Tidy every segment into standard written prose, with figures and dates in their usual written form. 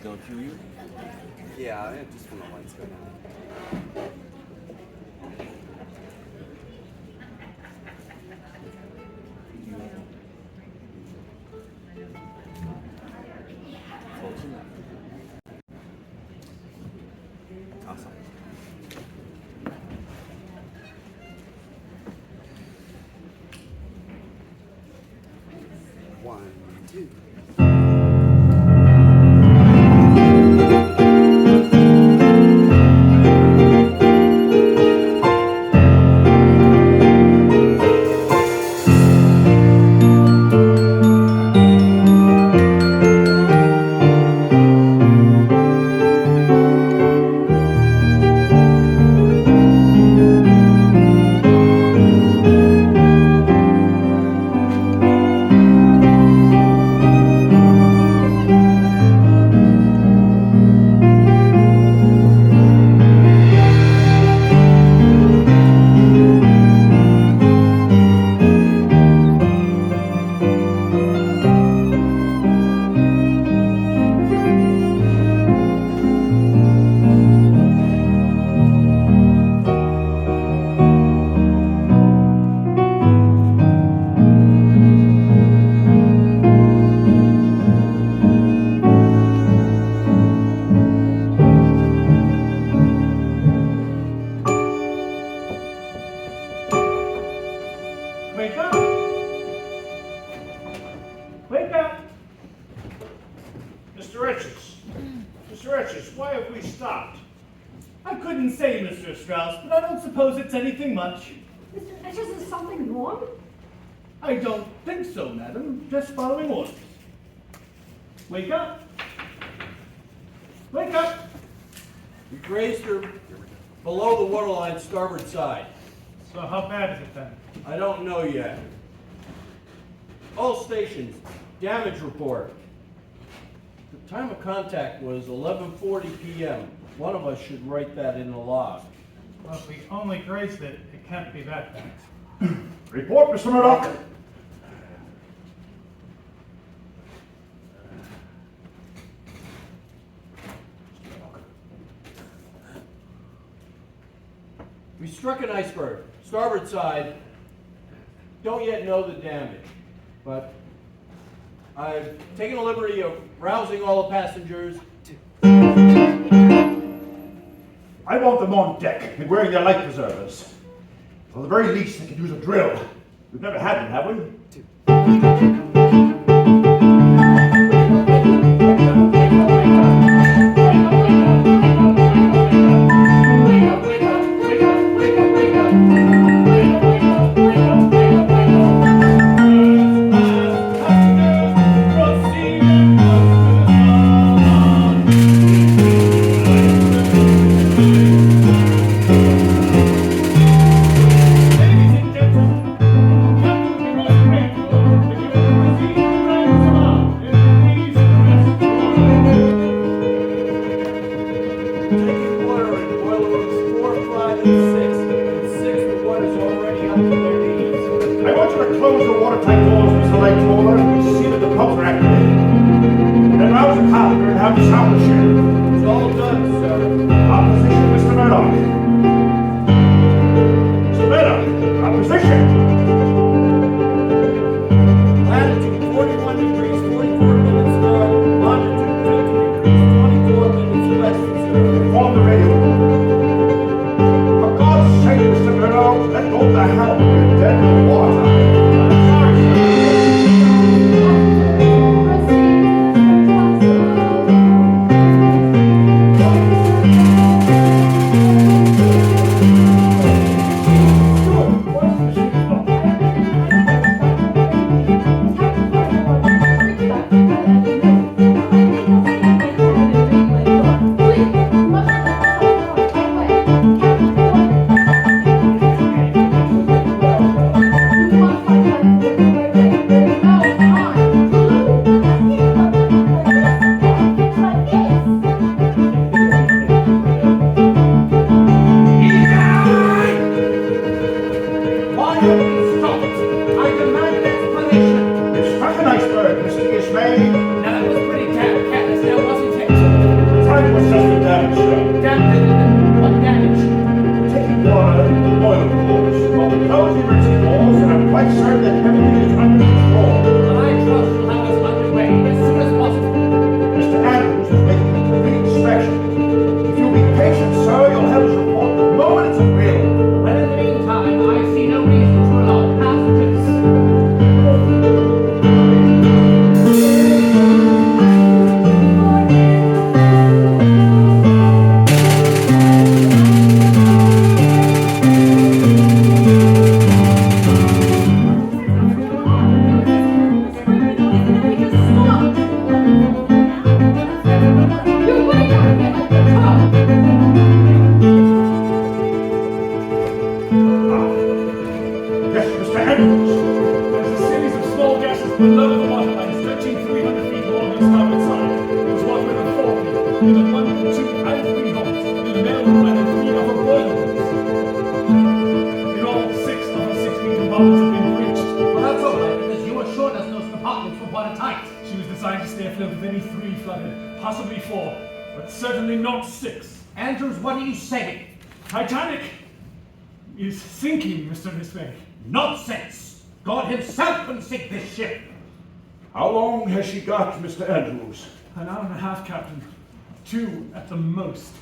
don't you? Yeah, just when the lights go down. Close enough. Awesome. One, two. Wake up! Wake up! Mr. Richards. Mr. Richards, why have we stopped? I couldn't say, Mr. Strauss, but I don't suppose it's anything much. Mr. Richards, is something wrong? I don't think so, madam. Just following orders. Wake up! Wake up! We grazed her below the waterline starboard side. So how bad is it then? I don't know yet. All stations, damage report. The time of contact was 11:40 p.m. One of us should write that in the log. Well, if we only grazed it, it can't be that bad. Report, Mr. Murdoch. We struck an iceberg, starboard side. Don't yet know the damage, but I've taken the liberty of rousing all the passengers. I want them on deck and wearing their life preservers. For the very least, they can use a drill. We've never had one, have we? Taking water in boiler rooms 4, 5, and 6. And 6, the water's already up to their knees. I want you to close the watertight doors, Mr. Lightoller, and see that the pumps are activated. Then rouse the carpenter and have the shower shed. It's all done, sir. Opposition, Mr. Murdoch. Mr. Murdoch, opposition. Latitude 41 degrees, 44 minutes north. Longitude 50 degrees, 24 minutes west, sir. Inform the radio. For God's sake, Mr. Murdoch, let go the helm. We're dead in the water. I'm sorry, Why have you stopped? I demand an explanation. It's struck an iceberg, Mr. Ismay. designed to stay afloat with any 3 flooded, possibly 4, but certainly not 6. Andrews, what are you saying? Titanic is sinking, Mr. Nisbank. Nonsense! God himself can sink this ship. How long has she got, Mr. Andrews? An hour and a half, Captain. 2 at the most.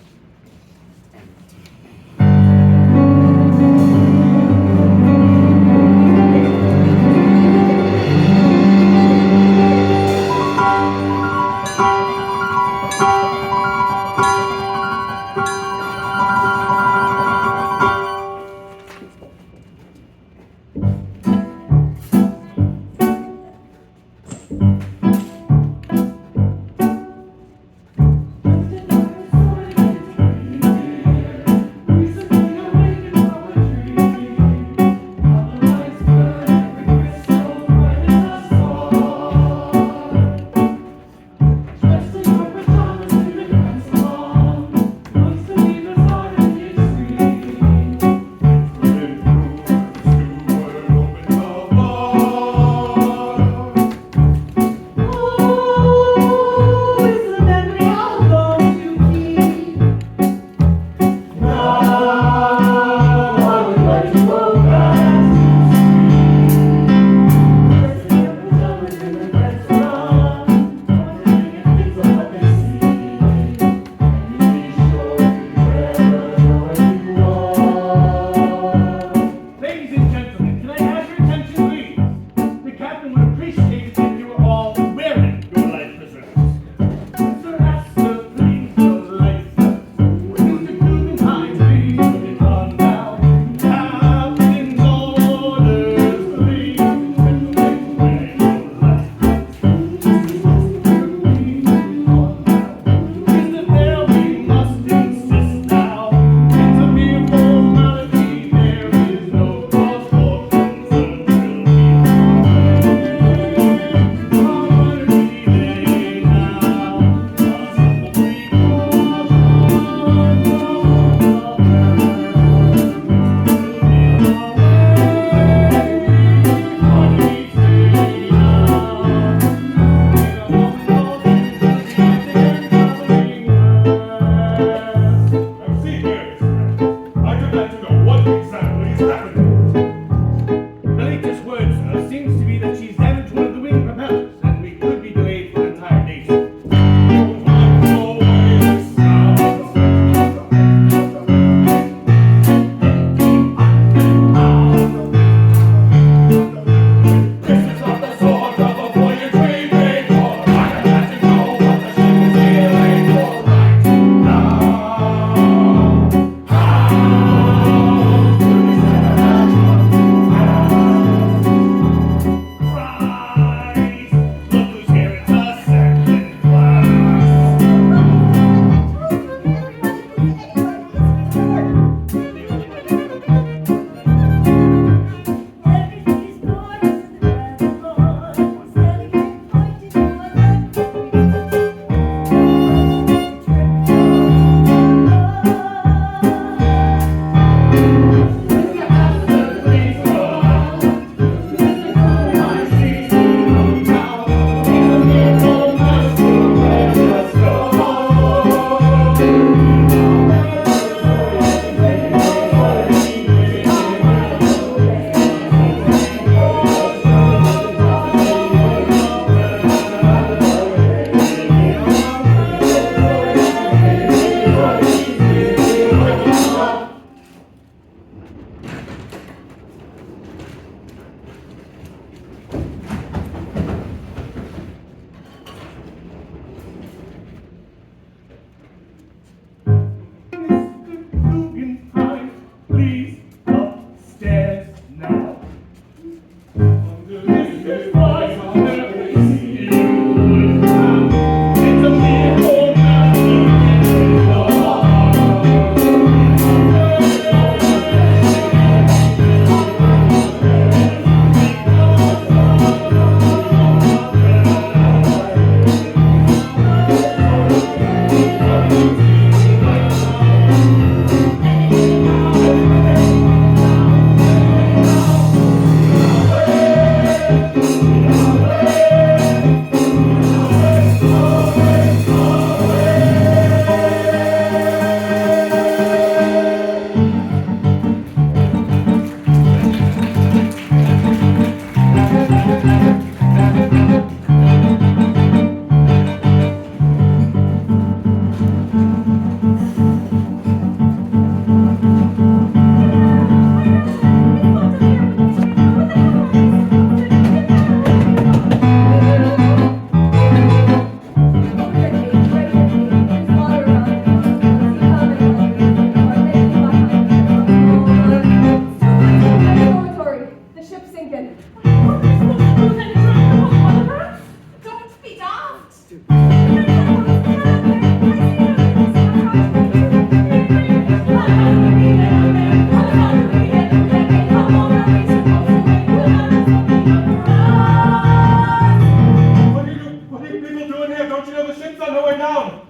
don't you know the ship's on her way down?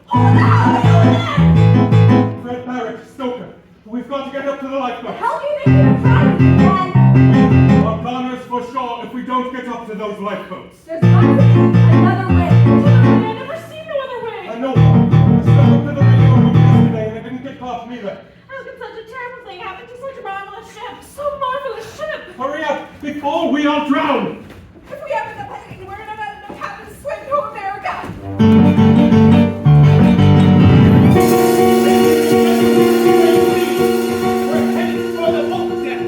Fred Barrett, Stoker, we've got to get up to the lifeboat. How do you think you're trying to do that? Our goners for sure if we don't get up to those lifeboats. There's got to be another way. I've never seen no other way. I know. I spoke up to the radio room yesterday and it didn't get past me then. How could such a terrible thing happen to such a marvelous ship? So marvelous ship! Hurry up before we all drown! If we ever end up heading anywhere, we're not enough captain to swim to America. We're heading for the boat deck!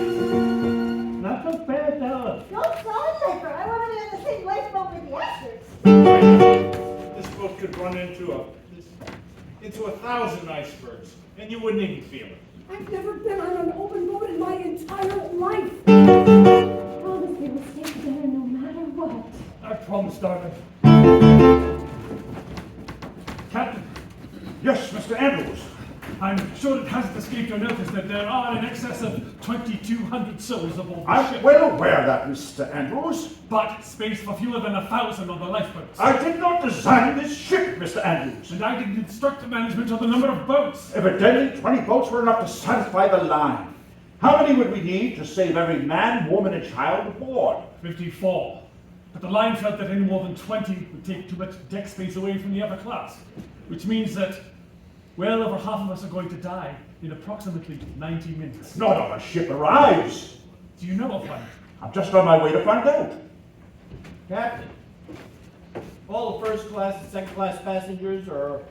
Not so bad now. Don't solid liquor. I want to be in the same lifeboat with the Astors. This boat could run into 1,000 icebergs, and you wouldn't even feel it. I've never been on an open boat in my entire life. Promise we will stay together no matter what. I promise, darling. Captain, Yes, Mr. Andrews. I'm sure it hasn't escaped your notice that there are in excess of 2,200 souls aboard the I'm ship. well aware of that, Mr. Andrews. But space for fewer than 1,000 on the lifeboats. I did not design this ship, Mr. Andrews. And I didn't instruct the management on the number of boats. Evidently, 20 boats were enough to satisfy the line. How many would we need to save every man, woman, and child aboard? 54. But the line felt that any more than 20 would take too much deck space away from the upper class. Which means that well over half of us are going to die in approximately 90 minutes. Not on a ship arrives. Do you know of one? I'm just on my way to find out. Captain, all the first class and second class passengers are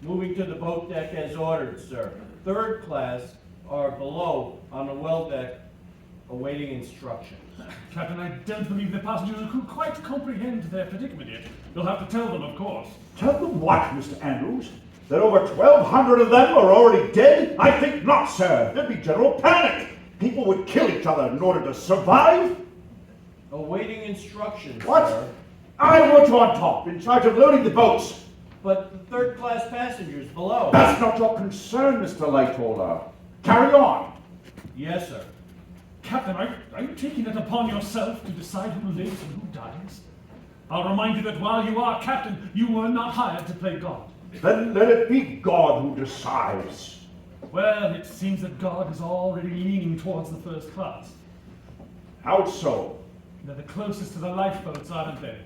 moving to the boat deck as ordered, sir. Third class are below on the well deck awaiting instructions. Captain, I don't believe the passengers could quite comprehend their predicament yet. You'll have to tell them, of course. Tell them what, Mr. Andrews? That over 1,200 of them are already dead? I think not, sir. There'd be general panic. People would kill each other in order to survive. Awaiting instructions, What? sir. I want you on top, in charge of loading the boats. But the third class passengers below. That's not your concern, Mr. Lightoller. Carry on. Yes, sir. Captain, are you taking it upon yourself to decide who lives and who dies? I'll remind you that while you are captain, you were not hired to play God. Then let it be God who decides. Well, it seems that God is already leaning towards the first class. How so? They're the closest to the lifeboats, aren't they?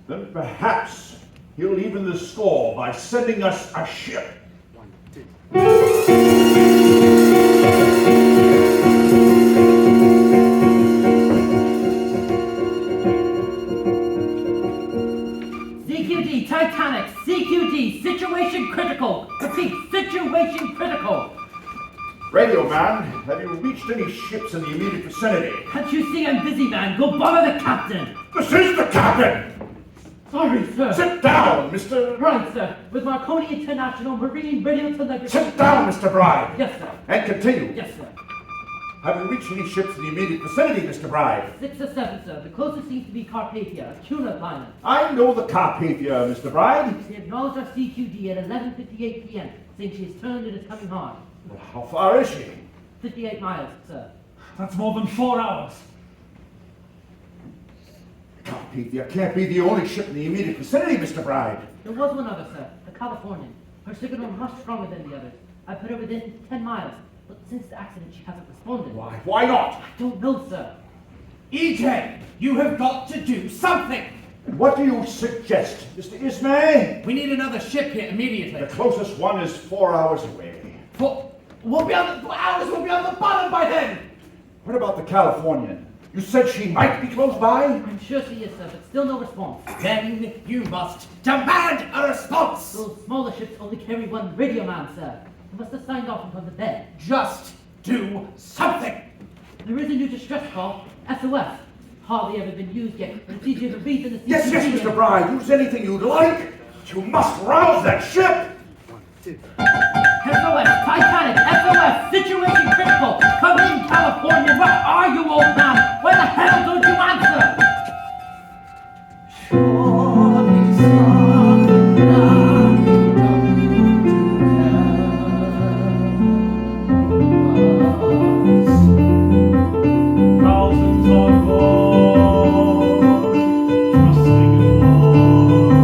Then perhaps he'll even the score by sending us a ship. 1, 2. CQD, Titanic, CQD, situation critical. Repeat, situation critical. Radio man, have you reached any ships in the immediate vicinity? Can't you see I'm busy, man? Go bother the captain. This is the captain! Sorry, sir. Sit down, Mr. Right, sir. With Marconi International Marine Radio Telegraphy. Sit down, Mr. Bride. Yes, sir. And continue. Yes, sir. Have you reached any ships in the immediate vicinity, Mr. Bride? 6 or 7, sir. The closest seems to be Carpathia, a tuna liner. I know the Carpathia, Mr. Bride. She acknowledged our CQD at 11:58 p.m., saying she has turned and is coming hard. Well, how far is she? 58 miles, sir. That's more than 4 hours. Carpathia can't be the only ship in the immediate vicinity, Mr. Bride. There was one other, sir, the Californian. Her signal was much stronger than the others. I put her within 10 miles, but since the accident she hasn't responded. Why? Why not? I don't know, sir. EJ, you have got to do something! And what do you suggest, Mr. Ismay? We need another ship here immediately. The closest one is 4 hours away. We'll be on the hours, we'll be on the bottom by then! What about the Californian? You said she might be close by? I'm sure she is, sir, but still no response. Then you must demand a response! Those smaller ships only carry one radio man, sir. He must have signed off and gone to bed. Just do something! There is a new distress call, SOS. Hardly ever been used yet, but it's easier to read than the CCTV. Yes, yes, Mr. Bride. Use anything you'd like. You must rouse that ship. 1, 2. SOS, Titanic, SOS, situation critical. Come in, California. Where are you, old man? Where the hell don't you answer? Surely something now Thousands on board, trusting in the Lord.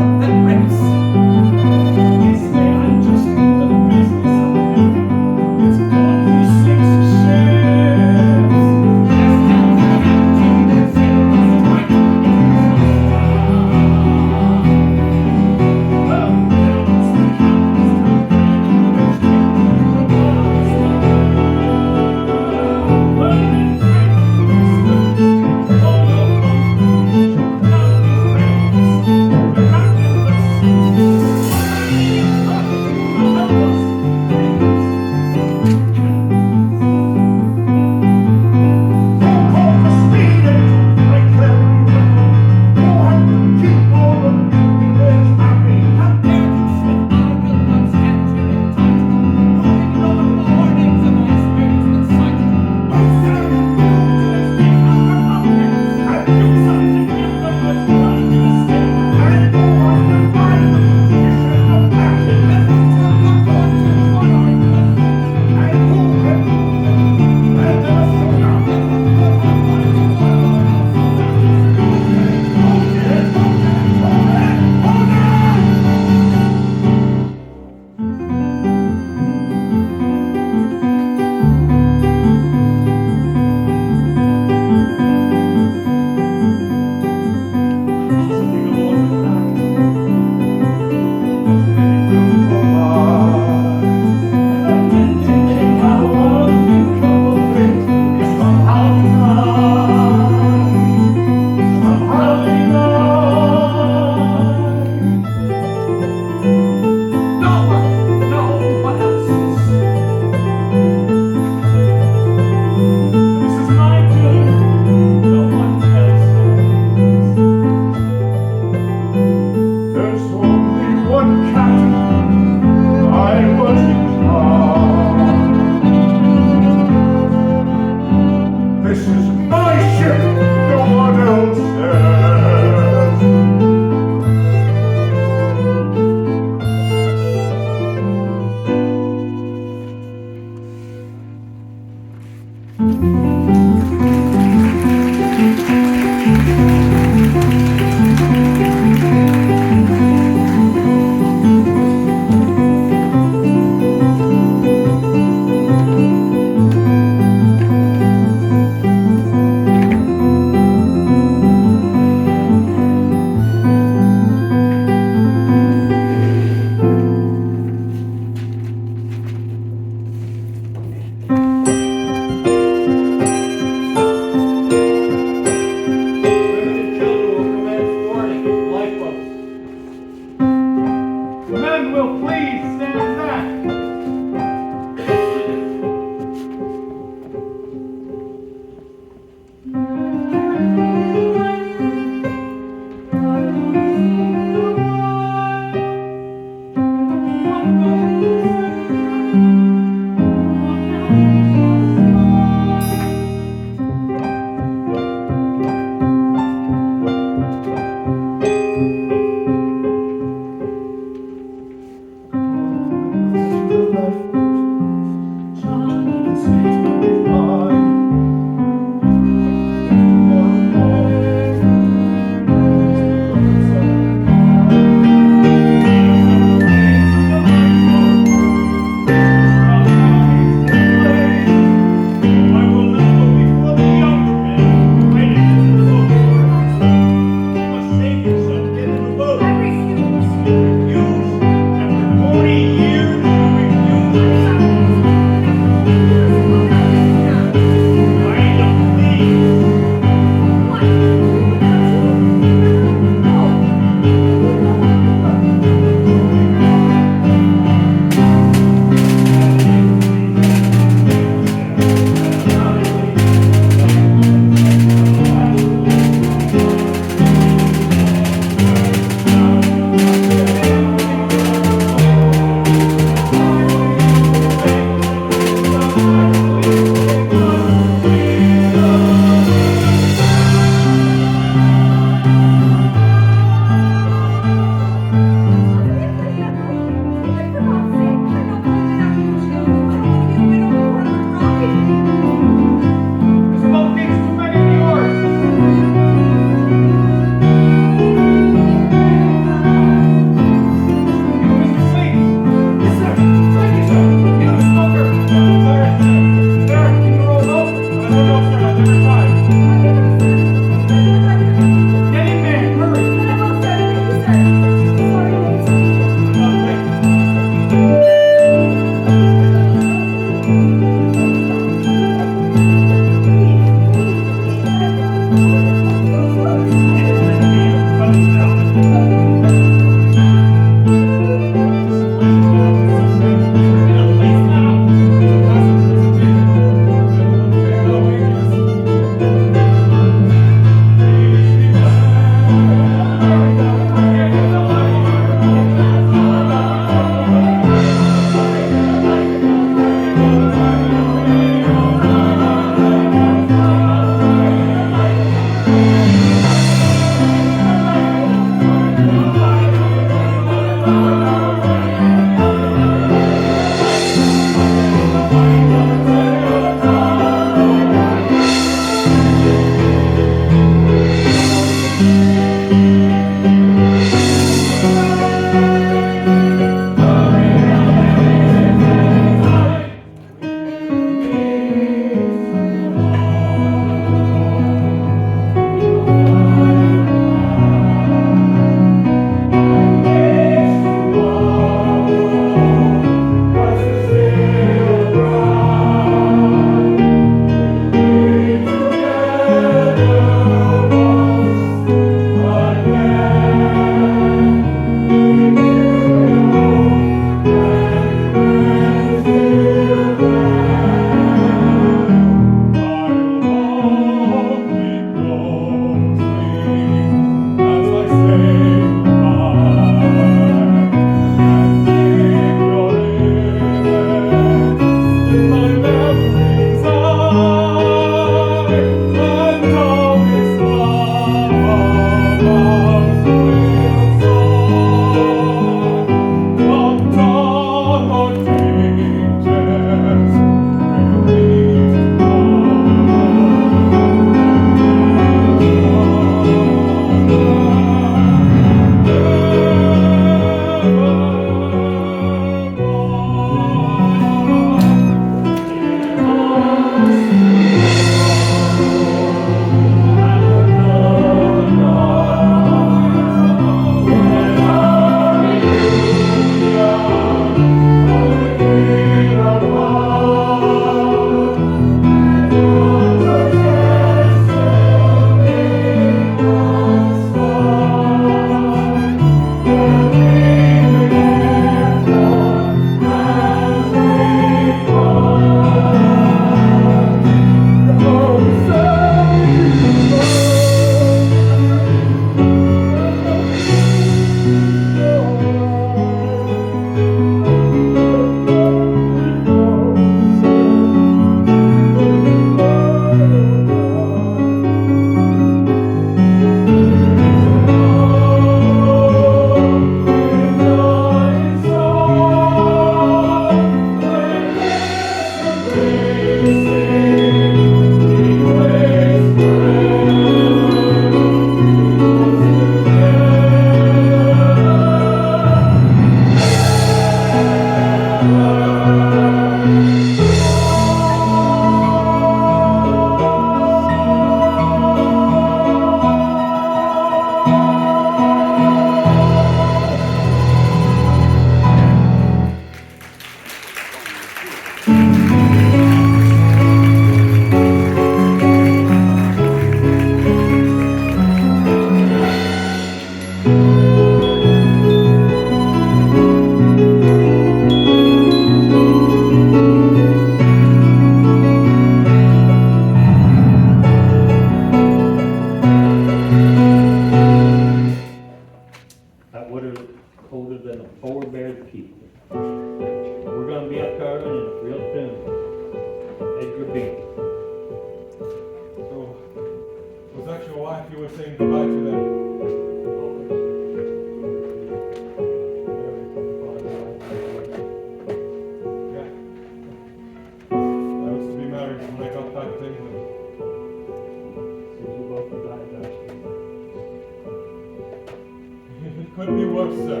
Could be worse, sir.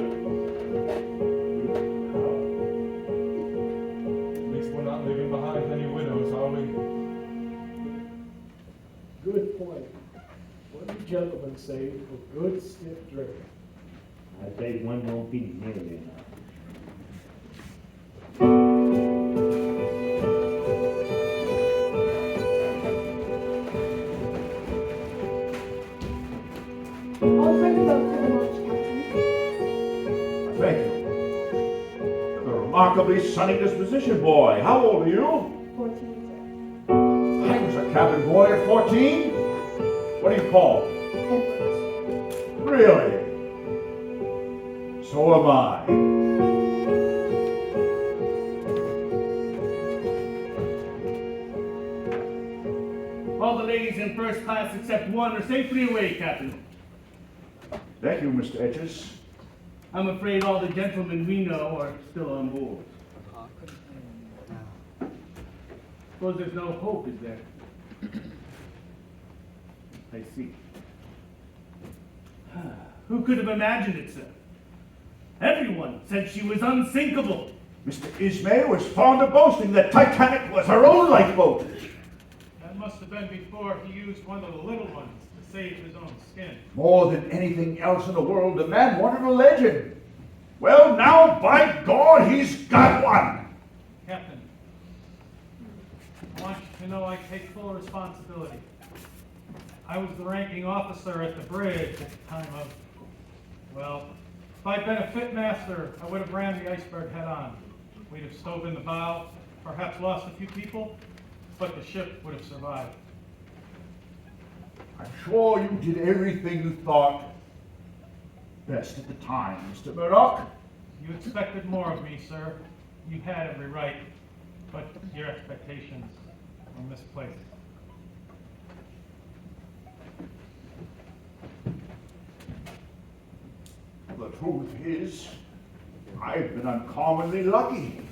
At least we're not leaving behind any widows, are we? Good point. What do gentlemen say for good stiff drink? I beg one won't be nearly enough. I'll bring a boat to the launch, Captain. Thank you. You have a remarkably sunny disposition, boy. How old are you? 14, I was a cabin boy at 14. What do you call? sir. Really? So am I. All the ladies in first class except one are safely away, Captain. Thank you, Mr. Etches. I'm afraid all the gentlemen we know are still on board. Suppose there's no hope, is there? I see. Who could have imagined it, sir? Everyone said she was unsinkable. Mr. Ismay was fond of boasting that Titanic was her own lifeboat. That must have been before he used one of the little ones to save his own skin. More than anything else in the world, the man wanted a legend. Well, now, by God, he's got one. Captain, I want you to know I take full responsibility. I was the ranking officer at the bridge at the time of, well, if I'd been a fit master, I would have ran the iceberg head on. We'd have stove in the bow, perhaps lost a few people, but the ship would have survived. I'm sure you did everything you thought best at the time, Mr. Murdoch. You expected more of me, sir. You had every right, but your expectations were misplaced. The truth is, I've been uncommonly lucky.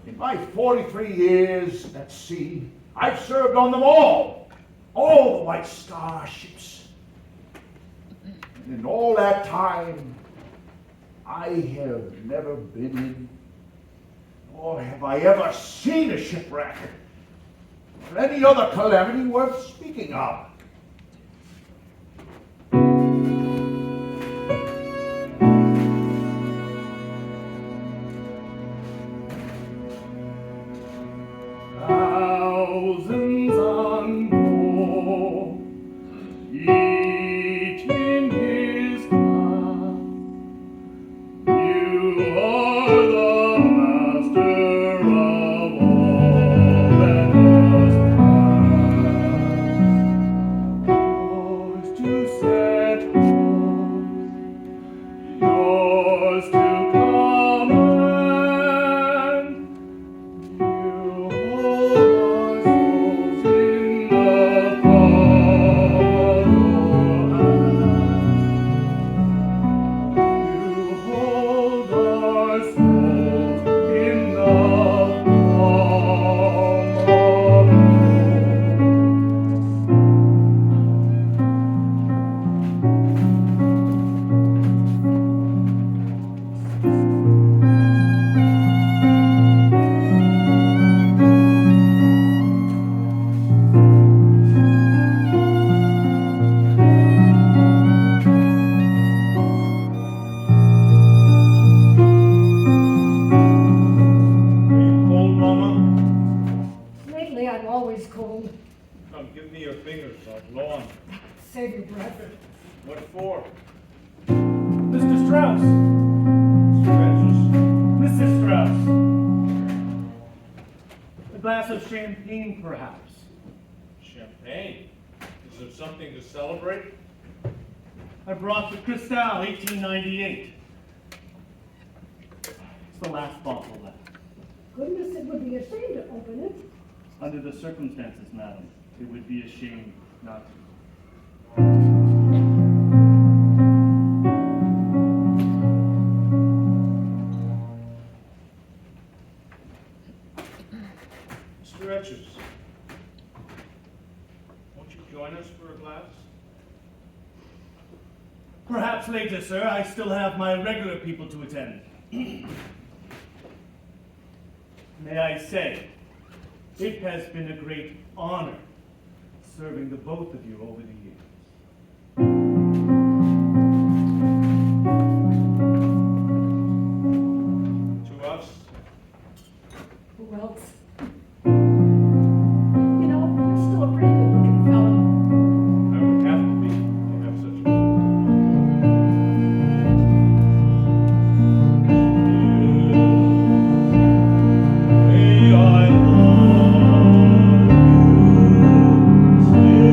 In my 43 years at sea, I've served on them all the White Star ships. And in all that time, I have never been in, nor have I ever seen a shipwreck, or any other calamity worth speaking of. Thousands on board, each in his class. You are the master of all that must pass. Yours to set course, yours to command. Lately, I'm always cold. Come, give me your fingers, so I'll blow on. Save your breath. What for? Mr. Strauss! Mrs. Strauss, a glass of champagne, perhaps. Champagne? Is there something to celebrate? I brought the Cristal 1898. It's the last bottle left. Goodness, it would be a shame to open it. Under the circumstances, madam, it would be a shame not to. Mr. Etches, won't you join us for a glass? Perhaps later, sir. I still have my regular people to attend. May I say, it has been a great honor serving the both of you over the years. To us, Who else? You know, you're still a pretty good looking fella. I would have to be to have such a May I love you still.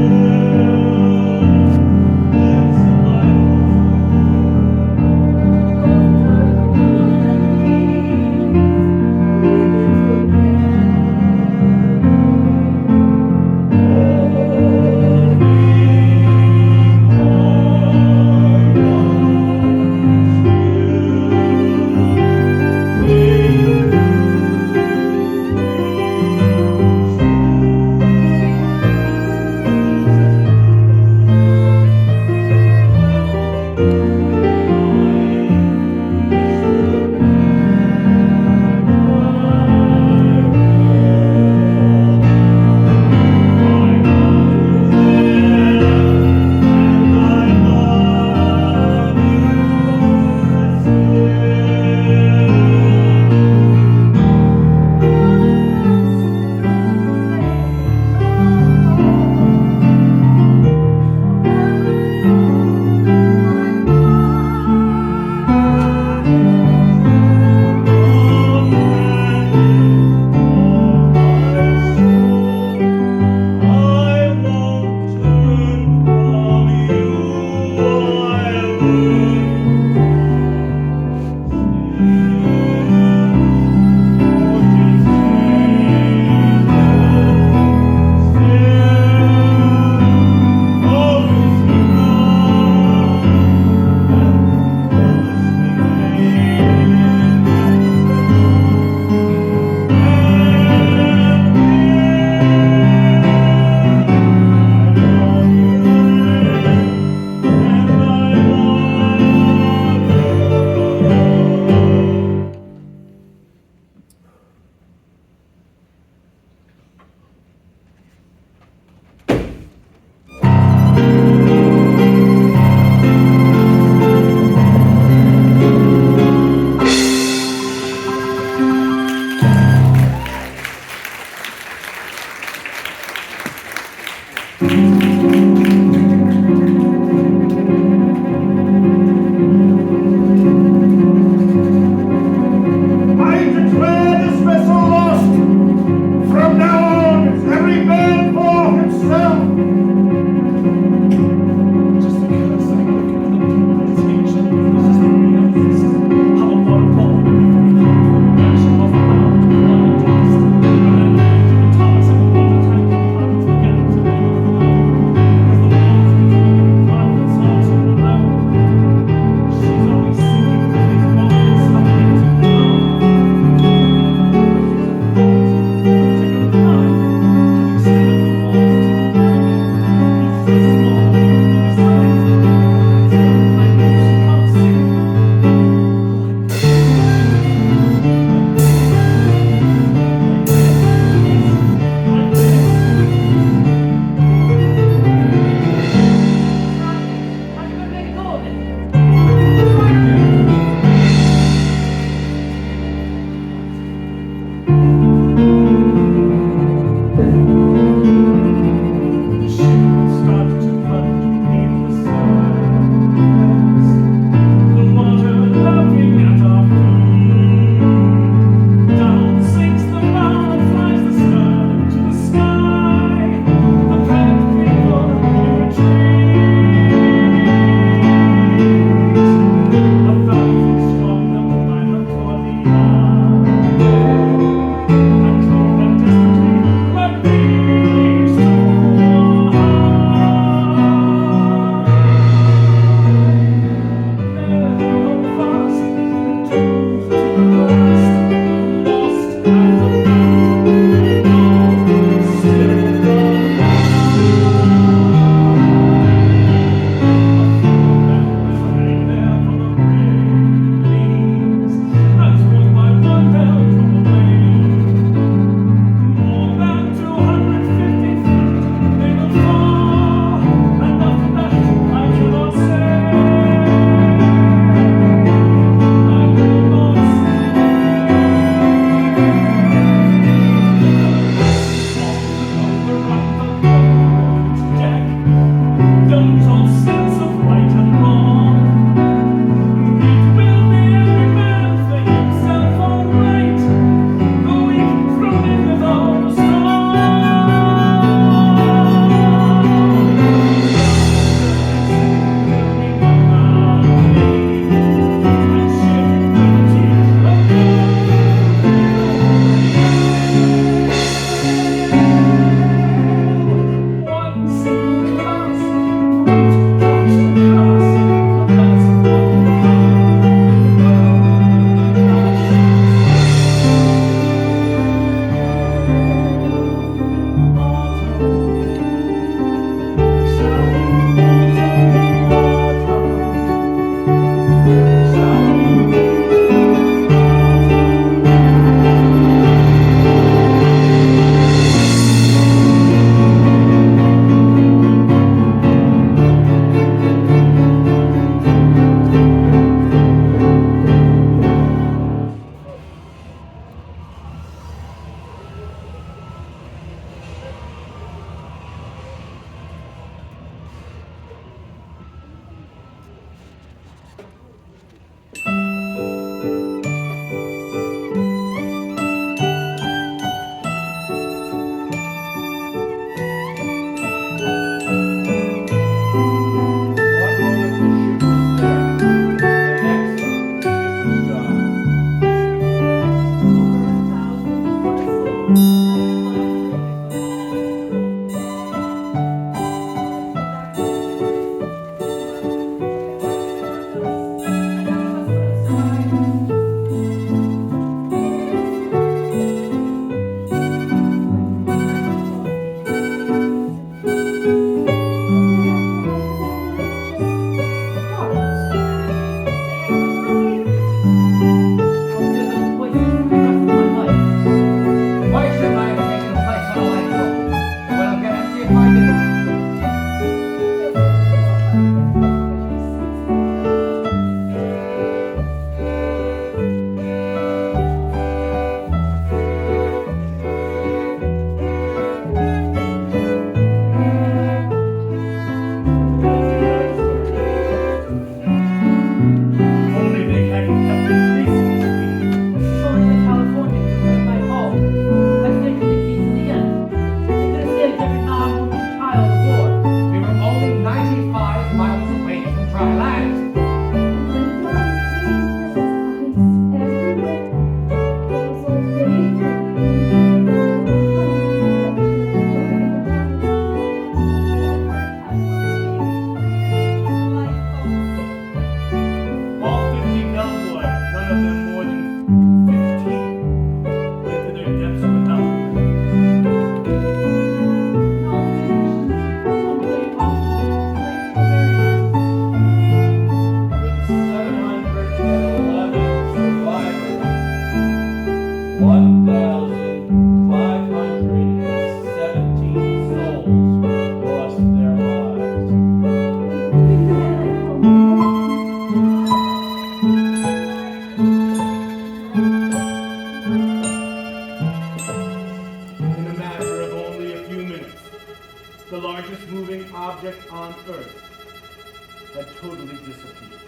the largest moving object on Earth, had totally disappeared.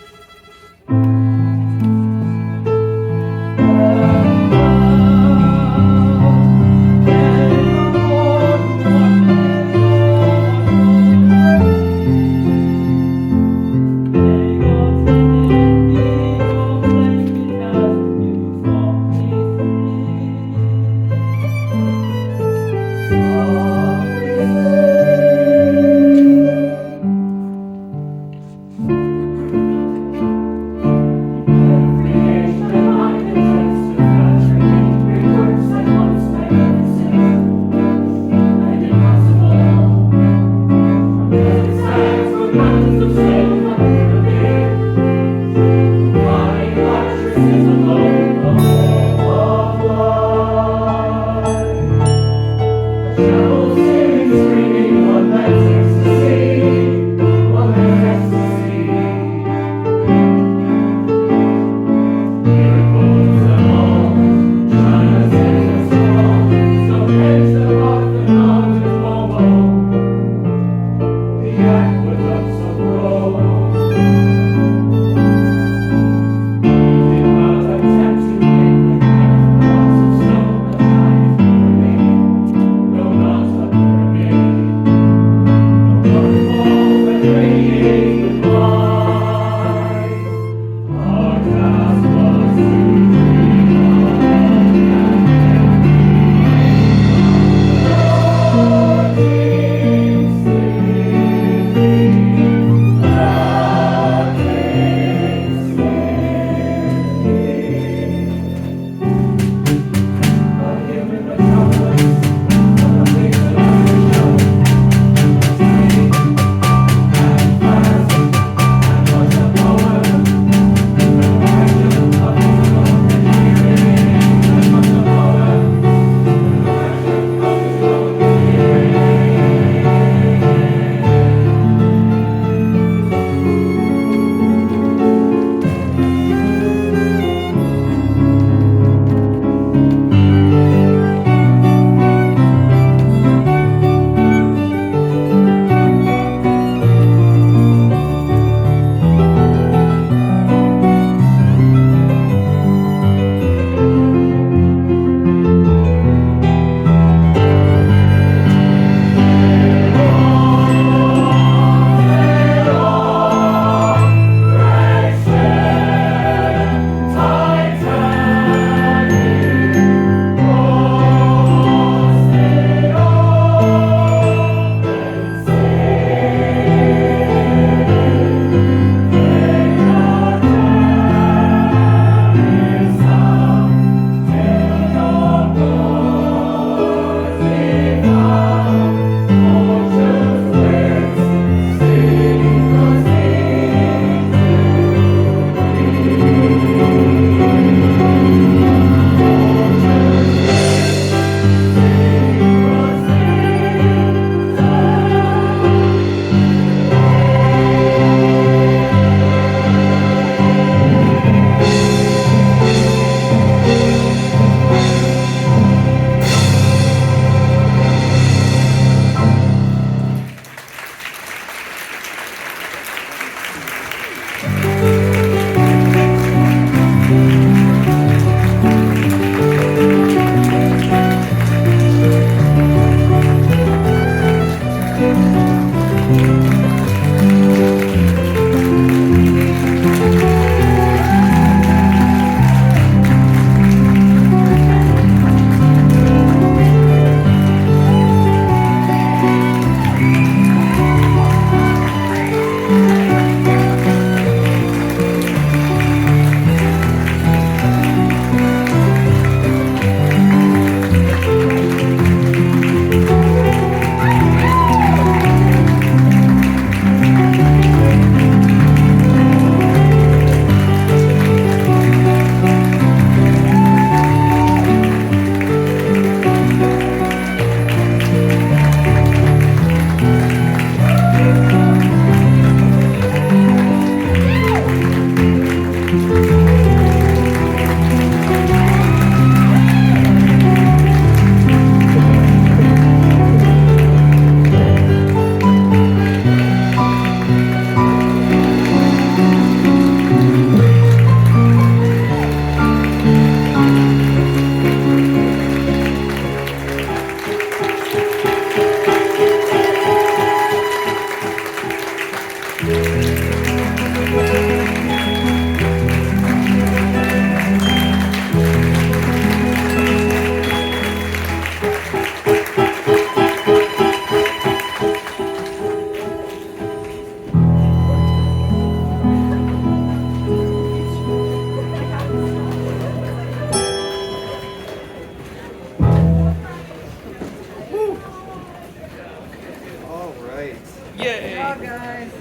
guys.